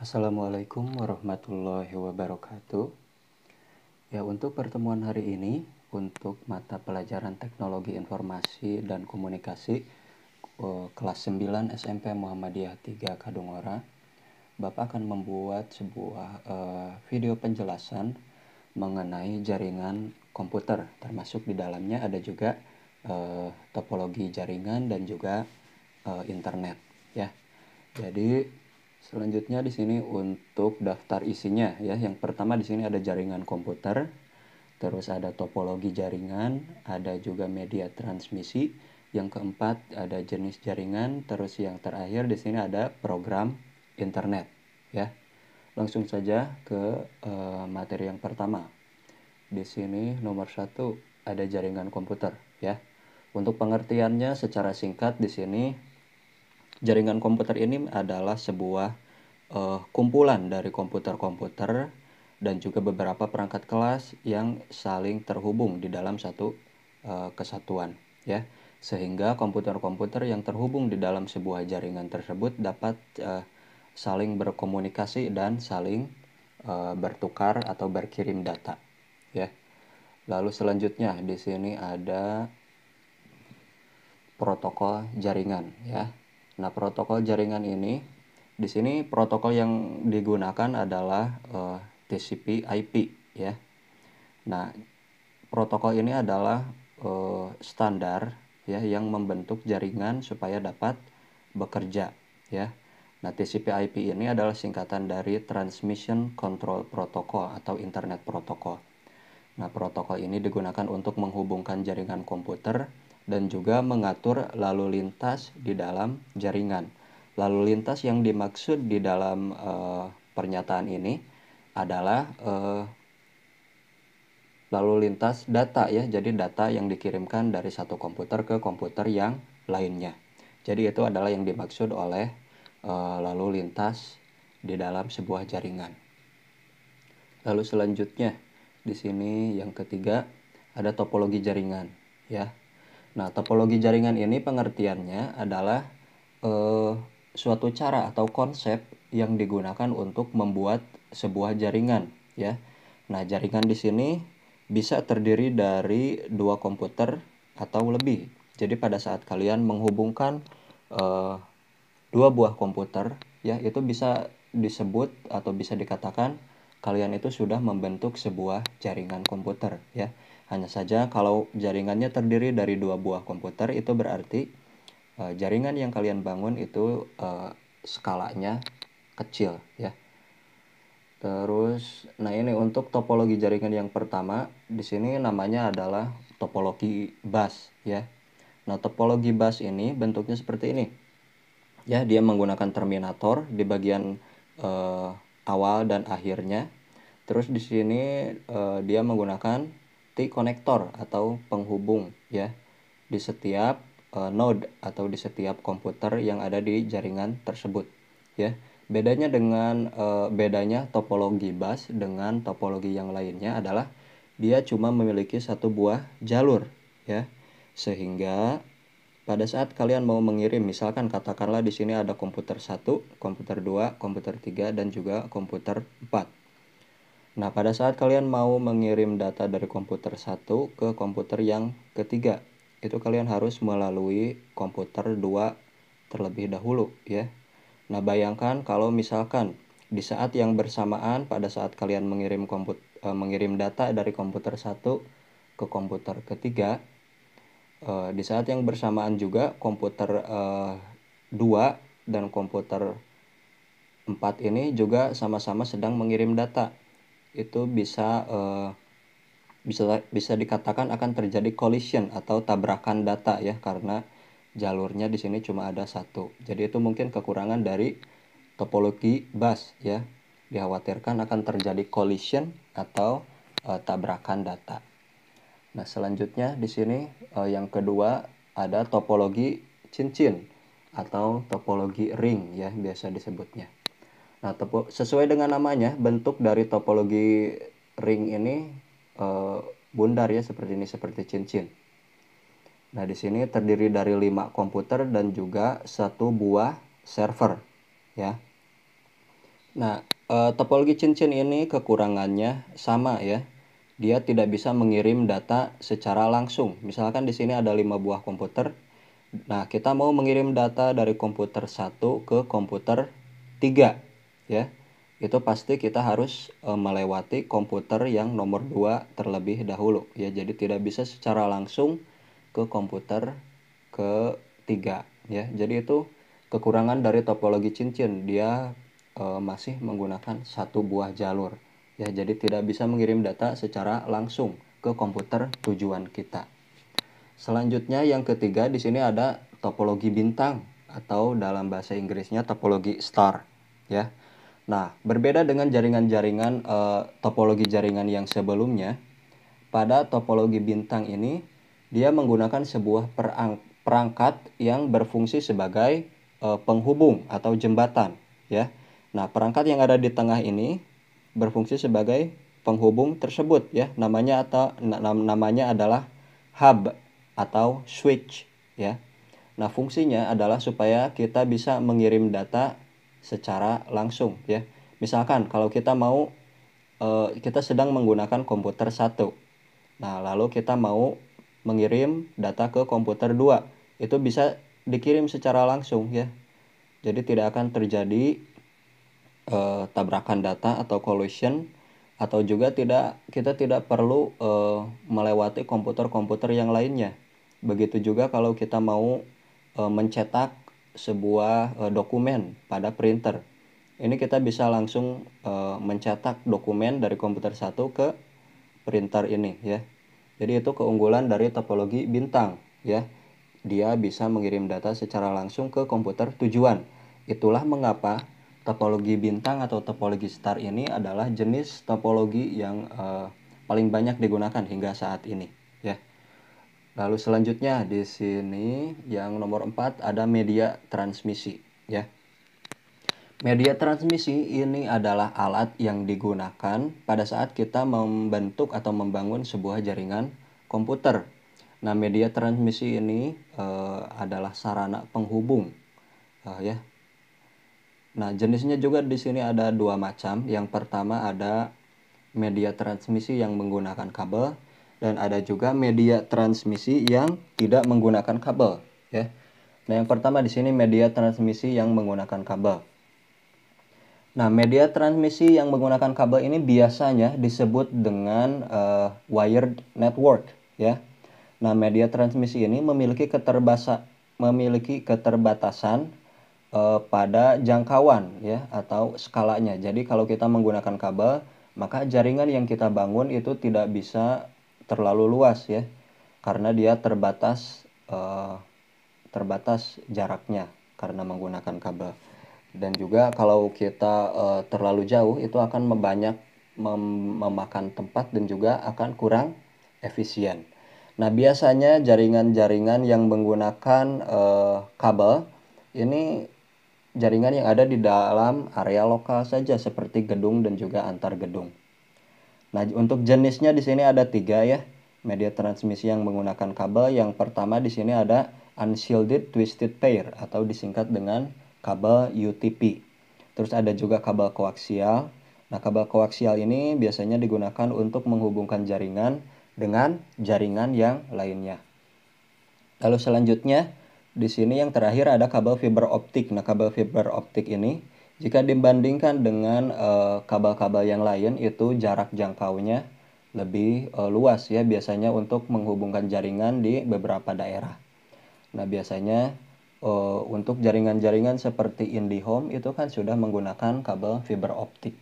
Assalamualaikum warahmatullahi wabarakatuh. Ya, untuk pertemuan hari ini, untuk mata pelajaran Teknologi Informasi dan Komunikasi kelas 9 SMP Muhammadiyah 3 Kadungora, Bapak akan membuat sebuah video penjelasan mengenai jaringan komputer, termasuk di dalamnya ada juga topologi jaringan dan juga internet, ya. Jadi selanjutnya di sini untuk daftar isinya ya. Yang pertama di sini ada jaringan komputer, terus ada topologi jaringan, ada juga media transmisi, yang keempat ada jenis jaringan, terus yang terakhir di sini ada program internet ya. Langsung saja ke materi yang pertama. Di sini nomor 1 ada jaringan komputer ya. Untuk pengertiannya secara singkat di sini jaringan komputer ini adalah sebuah kumpulan dari komputer-komputer dan juga beberapa perangkat kelas yang saling terhubung di dalam satu kesatuan ya, sehingga komputer-komputer yang terhubung di dalam sebuah jaringan tersebut dapat saling berkomunikasi dan saling bertukar atau berkirim data ya. Lalu selanjutnya di sini ada protokol jaringan ya. Nah, protokol jaringan ini di sini protokol yang digunakan adalah TCP/IP ya. Nah, protokol ini adalah standar ya yang membentuk jaringan supaya dapat bekerja ya. Nah, TCP/IP ini adalah singkatan dari Transmission Control Protocol atau Internet Protocol. Nah, protokol ini digunakan untuk menghubungkan jaringan komputer dan juga mengatur lalu lintas di dalam jaringan. Lalu lintas yang dimaksud di dalam pernyataan ini adalah lalu lintas data ya. Jadi data yang dikirimkan dari satu komputer ke komputer yang lainnya. Jadi itu adalah yang dimaksud oleh lalu lintas di dalam sebuah jaringan. Lalu selanjutnya di sini yang ketiga ada topologi jaringan ya. Nah, topologi jaringan ini pengertiannya adalah suatu cara atau konsep yang digunakan untuk membuat sebuah jaringan ya. Nah, jaringan di sini bisa terdiri dari dua komputer atau lebih. Jadi pada saat kalian menghubungkan dua buah komputer ya, itu bisa disebut atau bisa dikatakan kalian itu sudah membentuk sebuah jaringan komputer ya. Hanya saja kalau jaringannya terdiri dari dua buah komputer itu berarti jaringan yang kalian bangun itu skalanya kecil ya. Terus nah ini untuk topologi jaringan yang pertama di sini namanya adalah topologi bus ya. Nah, topologi bus ini bentuknya seperti ini. Ya, dia menggunakan terminator di bagian awal dan akhirnya. Terus di sini dia menggunakan T-konektor atau penghubung ya di setiap node atau di setiap komputer yang ada di jaringan tersebut ya. Bedanya topologi bus dengan topologi yang lainnya adalah dia cuma memiliki satu buah jalur ya. Sehingga pada saat kalian mau mengirim, misalkan katakanlah di sini ada komputer 1, komputer 2, komputer 3 dan juga komputer 4. Nah, pada saat kalian mau mengirim data dari komputer 1 ke komputer yang ketiga, itu kalian harus melalui komputer 2 terlebih dahulu ya. Nah, bayangkan kalau misalkan di saat yang bersamaan pada saat kalian mengirim data dari komputer 1 ke komputer ketiga, di saat yang bersamaan juga komputer 2 dan komputer 4 ini juga sama-sama sedang mengirim data. Itu bisa dikatakan akan terjadi collision atau tabrakan data ya, karena jalurnya di sini cuma ada satu. Jadi itu mungkin kekurangan dari topologi bus ya. Dikhawatirkan akan terjadi collision atau tabrakan data. Nah, selanjutnya di sini yang kedua ada topologi cincin atau topologi ring ya biasa disebutnya. Nah, sesuai dengan namanya, bentuk dari topologi ring ini bundar ya, seperti ini, seperti cincin. Nah, di sini terdiri dari 5 komputer dan juga satu buah server ya. Nah, topologi cincin ini kekurangannya sama ya. Dia tidak bisa mengirim data secara langsung. Misalkan di sini ada 5 buah komputer. Nah, kita mau mengirim data dari komputer 1 ke komputer 3 ya. Itu pasti kita harus melewati komputer yang nomor 2 terlebih dahulu ya. Jadi tidak bisa secara langsung ke komputer ketiga ya. Jadi itu kekurangan dari topologi cincin. Dia masih menggunakan satu buah jalur ya, jadi tidak bisa mengirim data secara langsung ke komputer tujuan kita. Selanjutnya yang ketiga di sini ada topologi bintang atau dalam bahasa Inggrisnya topologi star ya. Nah, berbeda dengan jaringan-jaringan topologi jaringan yang sebelumnya, pada topologi bintang ini dia menggunakan sebuah perangkat yang berfungsi sebagai penghubung atau jembatan ya. Nah, perangkat yang ada di tengah ini berfungsi sebagai penghubung tersebut ya. Namanya adalah hub atau switch ya. Nah, fungsinya adalah supaya kita bisa mengirim data secara langsung ya. Misalkan kalau kita sedang menggunakan komputer 1. Nah, lalu kita mau mengirim data ke komputer 2. Itu bisa dikirim secara langsung ya. Jadi tidak akan terjadi tabrakan data atau collision, atau juga kita tidak perlu melewati komputer-komputer yang lainnya. Begitu juga kalau kita mau mencetak sebuah dokumen pada printer. Ini kita bisa langsung mencetak dokumen dari komputer 1 ke printer ini ya. Jadi itu keunggulan dari topologi bintang ya. Dia bisa mengirim data secara langsung ke komputer tujuan. Itulah mengapa topologi bintang atau topologi star ini adalah jenis topologi yang paling banyak digunakan hingga saat ini ya. Lalu selanjutnya di sini yang nomor 4 ada media transmisi ya. Media transmisi ini adalah alat yang digunakan pada saat kita membentuk atau membangun sebuah jaringan komputer. Nah, media transmisi ini adalah sarana penghubung ya. Nah, jenisnya juga di sini ada dua macam. Yang pertama ada media transmisi yang menggunakan kabel, dan ada juga media transmisi yang tidak menggunakan kabel ya. Nah, yang pertama di sini media transmisi yang menggunakan kabel. Nah, media transmisi yang menggunakan kabel ini biasanya disebut dengan wired network ya. Nah, media transmisi ini memiliki keterbatasan pada jangkauan ya atau skalanya. Jadi kalau kita menggunakan kabel, maka jaringan yang kita bangun itu tidak bisa terlalu luas ya, karena dia terbatas jaraknya karena menggunakan kabel. Dan juga kalau kita terlalu jauh itu akan memakan tempat dan juga akan kurang efisien. Nah, biasanya jaringan-jaringan yang menggunakan kabel ini jaringan yang ada di dalam area lokal saja seperti gedung dan juga antar gedung. Nah, untuk jenisnya di sini ada 3 ya. Media transmisi yang menggunakan kabel. Yang pertama di sini ada unshielded twisted pair atau disingkat dengan kabel UTP. Terus ada juga kabel koaksial. Nah, kabel koaksial ini biasanya digunakan untuk menghubungkan jaringan dengan jaringan yang lainnya. Lalu selanjutnya di sini yang terakhir ada kabel fiber optik. Nah, kabel fiber optik ini jika dibandingkan dengan kabel-kabel yang lain itu jarak jangkaunya lebih luas ya, biasanya untuk menghubungkan jaringan di beberapa daerah. Nah, biasanya untuk jaringan-jaringan seperti IndiHome itu kan sudah menggunakan kabel fiber optik.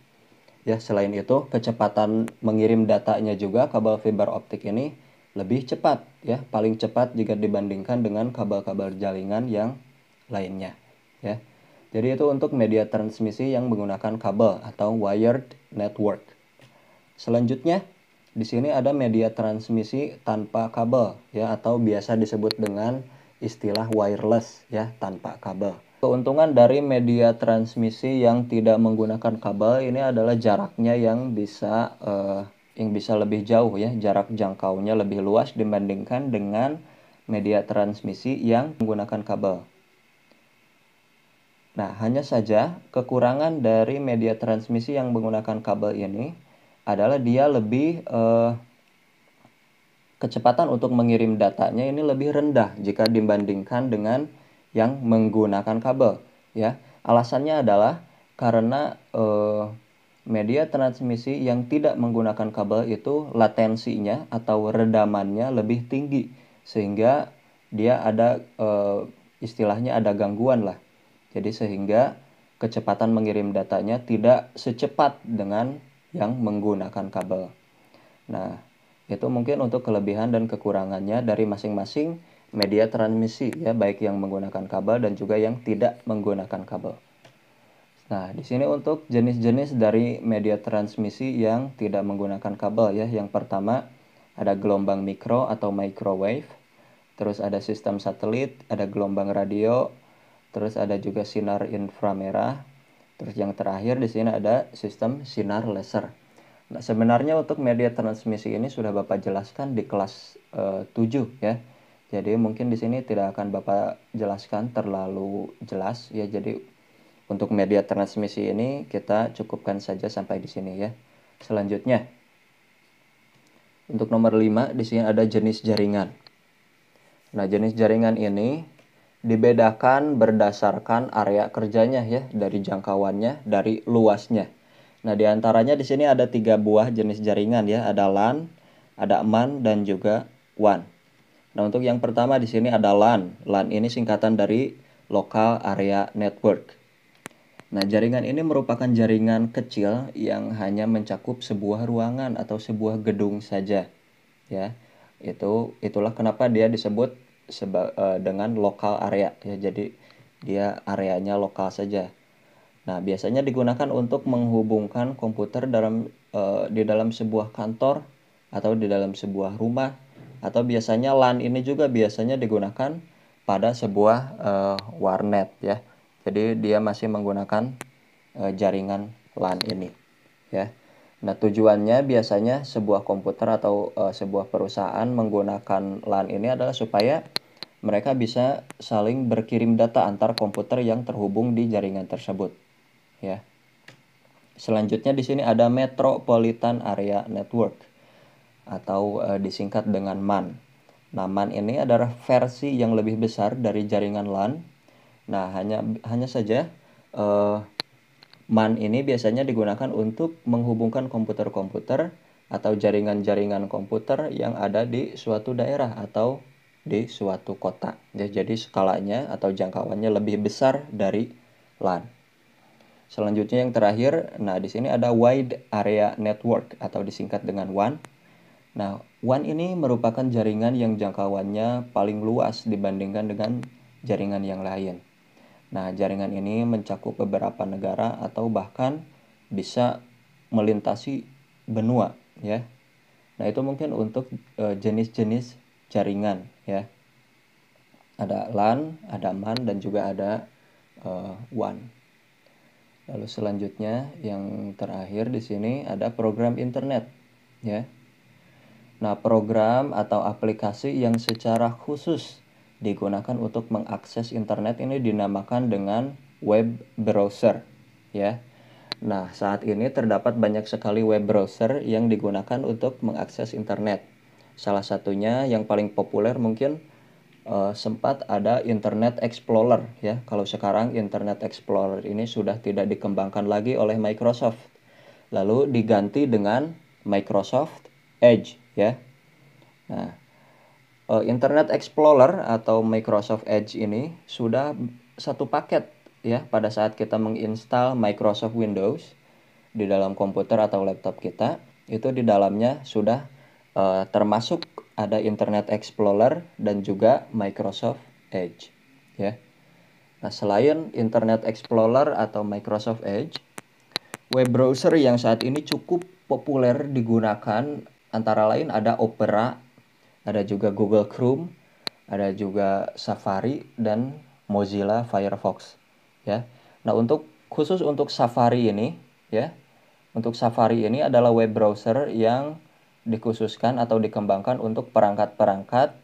Ya, selain itu kecepatan mengirim datanya juga kabel fiber optik ini lebih cepat ya, paling cepat jika dibandingkan dengan kabel-kabel jaringan yang lainnya ya. Jadi itu untuk media transmisi yang menggunakan kabel atau wired network. Selanjutnya di sini ada media transmisi tanpa kabel ya, atau biasa disebut dengan istilah wireless ya, tanpa kabel. Keuntungan dari media transmisi yang tidak menggunakan kabel ini adalah jaraknya yang bisa lebih jauh ya, jarak jangkaunya lebih luas dibandingkan dengan media transmisi yang menggunakan kabel. Nah, hanya saja kekurangan dari media transmisi yang menggunakan kabel ini adalah dia lebih kecepatan untuk mengirim datanya ini lebih rendah jika dibandingkan dengan yang menggunakan kabel, ya. Alasannya adalah karena media transmisi yang tidak menggunakan kabel itu latensinya atau redamannya lebih tinggi, sehingga dia ada istilahnya ada gangguan lah. Jadi sehingga kecepatan mengirim datanya tidak secepat dengan yang menggunakan kabel. Nah, itu mungkin untuk kelebihan dan kekurangannya dari masing-masing media transmisi ya, baik yang menggunakan kabel dan juga yang tidak menggunakan kabel. Nah, di sini untuk jenis-jenis dari media transmisi yang tidak menggunakan kabel ya. Yang pertama ada gelombang mikro atau microwave, terus ada sistem satelit, ada gelombang radio, terus ada juga sinar inframerah, terus yang terakhir di sini ada sistem sinar laser. Nah, sebenarnya untuk media transmisi ini sudah Bapak jelaskan di kelas 7 ya. Jadi mungkin di sini tidak akan Bapak jelaskan terlalu jelas ya. Jadi untuk media transmisi ini kita cukupkan saja sampai di sini ya. Selanjutnya untuk nomor 5 di sini ada jenis jaringan. Nah, jenis jaringan ini dibedakan berdasarkan area kerjanya ya, dari jangkauannya, dari luasnya. Nah, diantaranya di sini ada 3 buah jenis jaringan ya, ada LAN, ada MAN, dan juga WAN. Nah, untuk yang pertama di sini ada LAN. LAN ini singkatan dari Local Area Network. Nah, jaringan ini merupakan jaringan kecil yang hanya mencakup sebuah ruangan atau sebuah gedung saja. Ya, itulah kenapa dia disebut dengan local area ya. Jadi dia areanya lokal saja. Nah, biasanya digunakan untuk menghubungkan komputer di dalam sebuah kantor atau di dalam sebuah rumah, atau biasanya LAN ini juga biasanya digunakan pada sebuah warnet ya. Jadi dia masih menggunakan jaringan LAN ini ya. Nah, tujuannya biasanya sebuah komputer atau sebuah perusahaan menggunakan LAN ini adalah supaya mereka bisa saling berkirim data antar komputer yang terhubung di jaringan tersebut ya. Selanjutnya di sini ada Metropolitan Area Network atau disingkat dengan MAN. Nah, MAN ini adalah versi yang lebih besar dari jaringan LAN. Nah, hanya saja MAN ini biasanya digunakan untuk menghubungkan komputer-komputer atau jaringan-jaringan komputer yang ada di suatu daerah atau di suatu kota. Ya, jadi skalanya atau jangkauannya lebih besar dari LAN. Selanjutnya yang terakhir, nah di sini ada Wide Area Network atau disingkat dengan WAN. Nah, WAN ini merupakan jaringan yang jangkauannya paling luas dibandingkan dengan jaringan yang lain. Nah, jaringan ini mencakup beberapa negara atau bahkan bisa melintasi benua ya. Nah, itu mungkin untuk jenis-jenis jaringan ya. Ada LAN, ada MAN, dan juga ada WAN. Lalu selanjutnya yang terakhir di sini ada program internet ya. Nah, program atau aplikasi yang secara khusus digunakan untuk mengakses internet ini dinamakan dengan web browser ya. Nah, saat ini terdapat banyak sekali web browser yang digunakan untuk mengakses internet. Salah satunya yang paling populer mungkin sempat ada Internet Explorer ya. Kalau sekarang Internet Explorer ini sudah tidak dikembangkan lagi oleh Microsoft. Lalu diganti dengan Microsoft Edge ya. Nah, Internet Explorer atau Microsoft Edge ini sudah satu paket ya pada saat kita menginstal Microsoft Windows di dalam komputer atau laptop kita. Itu di dalamnya sudah termasuk ada Internet Explorer dan juga Microsoft Edge ya. Nah, selain Internet Explorer atau Microsoft Edge, web browser yang saat ini cukup populer digunakan antara lain ada Opera, ada juga Google Chrome, ada juga Safari dan Mozilla Firefox ya. Nah, khusus untuk Safari ini ya. Untuk Safari ini adalah web browser yang dikhususkan atau dikembangkan untuk perangkat-perangkat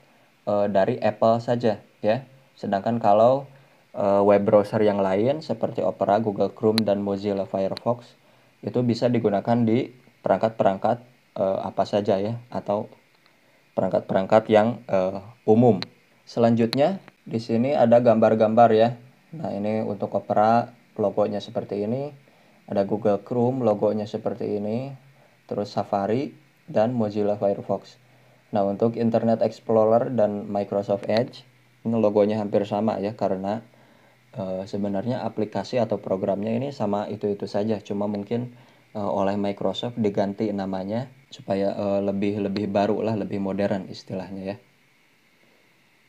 dari Apple saja ya. Sedangkan kalau web browser yang lain seperti Opera, Google Chrome, dan Mozilla Firefox itu bisa digunakan di perangkat-perangkat apa saja ya, atau perangkat-perangkat yang umum. Selanjutnya di sini ada gambar-gambar ya. Nah, ini untuk Opera logonya seperti ini, ada Google Chrome logonya seperti ini, terus Safari dan Mozilla Firefox. Nah, untuk Internet Explorer dan Microsoft Edge ini logonya hampir sama ya, karena sebenarnya aplikasi atau programnya ini sama itu-itu saja, cuma mungkin oleh Microsoft diganti namanya supaya lebih baru lah, lebih modern istilahnya ya.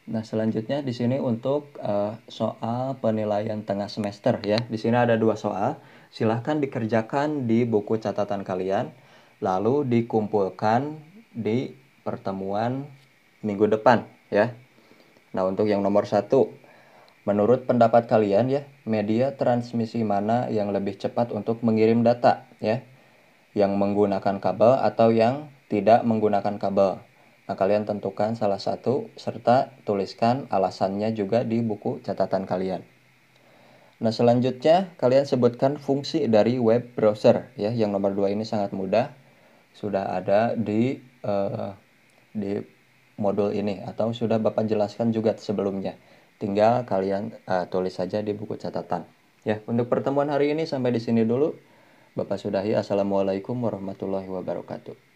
Nah, selanjutnya di sini untuk soal penilaian tengah semester ya. Di sini ada 2 soal. Silahkan dikerjakan di buku catatan kalian, lalu dikumpulkan di pertemuan minggu depan ya. Nah, untuk yang nomor 1, menurut pendapat kalian ya, media transmisi mana yang lebih cepat untuk mengirim data ya? Yang menggunakan kabel atau yang tidak menggunakan kabel. Nah, kalian tentukan salah satu serta tuliskan alasannya juga di buku catatan kalian. Nah, selanjutnya kalian sebutkan fungsi dari web browser ya. Yang nomor 2 ini sangat mudah. Sudah ada di modul ini atau sudah Bapak jelaskan juga sebelumnya. Tinggal kalian tulis saja di buku catatan. Ya, untuk pertemuan hari ini sampai di sini dulu. Bapak sudahi. Assalamualaikum warahmatullahi wabarakatuh.